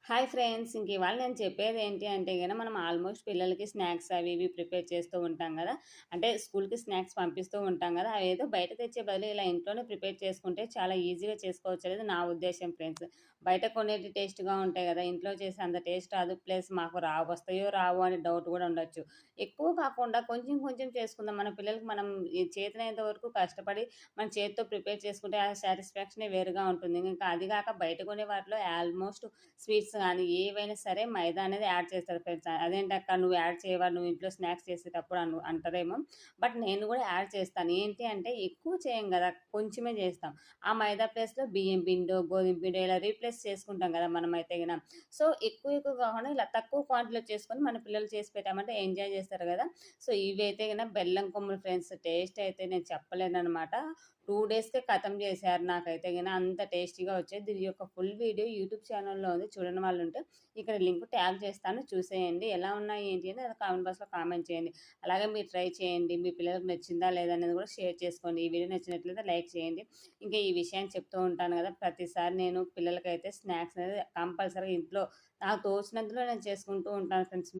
Hi friends! ఇవాళ నేను చెప్పేది ఏంటి అంటే మనం ఆల్మోస్ట్ పిల్లలకి స్నాక్స్ అవి ఇవి ప్రిపేర్ చేస్తూ ఉంటాం కదా! అంటే స్కూల్‌కి స్నాక్స్ పంపిస్తూ ఉంటాం కదా! అవేదో బయట తెచ్చే బదులు ఇలా ఇంట్లోనే ప్రిపేర్ చేసుకుంటే చాలా ఈజీగా చేసుకోవచ్చు అనేది నా ఉద్దేశ్యం ఫ్రెండ్స్. బయట కొనేటి టేస్ట్‌గా ఉంటాయి కదా! ఇంట్లో చేసే అంత టేస్ట్ రాదు. ప్లస్ మాకు వస్తాయో రావో అని డౌట్ కూడా ఉండొచ్చు. ఎక్కువ కాకుండా కొంచెం కొంచెం చేసుకుందాం. మన పిల్లలకి మనం ఈ చేతనైనంత వరకు కష్టపడి మన చేత్తో ప్రిపేర్ చేసుకుంటే ఆ సాటిస్ఫాక్షనే వేరుగా ఉంటుంది. ఇంకా అది కాక బయట కొనే వాటిలో ఆల్మోస్ట్ స్వీట్స్ గానీ, ఏవైనా సరే మైదా అనేది యాడ్ చేస్తారు ఫ్రెండ్స్. అదేంటక్కా నువ్వు యాడ్ చేయవా? నువ్వు ఇంట్లో స్నాక్స్ చేసేటప్పుడు అంటారేమో. బట్ నేను గూడా యాడ్ చేస్తాను. ఏంటి అంటే ఎక్కువ చేయం గదా! కొంచెమే చేస్తాం. ఆ మైదా ప్లేస్‌లో బియ్యం పిండో, గోధుమ పిండో ఇలా రీప్లేస్ చేసుకుంటాం గదా! మనమైతే గిన. సో, ఎక్కువ ఎక్కువ కాకుండా ఇలా తక్కువ క్వాంటిటీలో చేసుకొని మన పిల్లలు చేసి పెట్టామంటే ఎంజాయ్ చేస్తారు గదా! సో, ఇవైతే గిన బెల్లం కొమ్ములు ఫ్రెండ్స్ టేస్ట్ అయితే నేను చెప్పలేననమాట. 2 డేస్‌కే ఖతం చేశారు. నాకైతే అంత టేస్టీగా వచ్చాయి. దీని యొక్క ఫుల్ వీడియో యూట్యూబ్ ఛానెల్‌లో ఉంది. చూడని వాళ్ళుంటే ఇక్కడ లింక్ ట్యాగ్ చేస్తాను చూసేయండి. ఎలా ఉన్నాయి ఏంటి అని అది కామెంట్ బాక్స్‌లో కామెంట్ చేయండి. అలాగే మీరు ట్రై చేయండి. మీ పిల్లలకు నచ్చిందా లేదా అనేది కూడా షేర్ చేసుకోండి. ఈ వీడియో నచ్చినట్లయితే లైక్ చేయండి. ఇంకా ఈ విషయాన్ని చెప్తూ ఉంటాను కదా! ప్రతిసారి నేను పిల్లలకైతే స్నాక్స్ అనేది కంపల్సరీగా ఇంట్లో నాకు తోచినంతలో నేను చేసుకుంటూ ఉంటాను ఫ్రెండ్స్.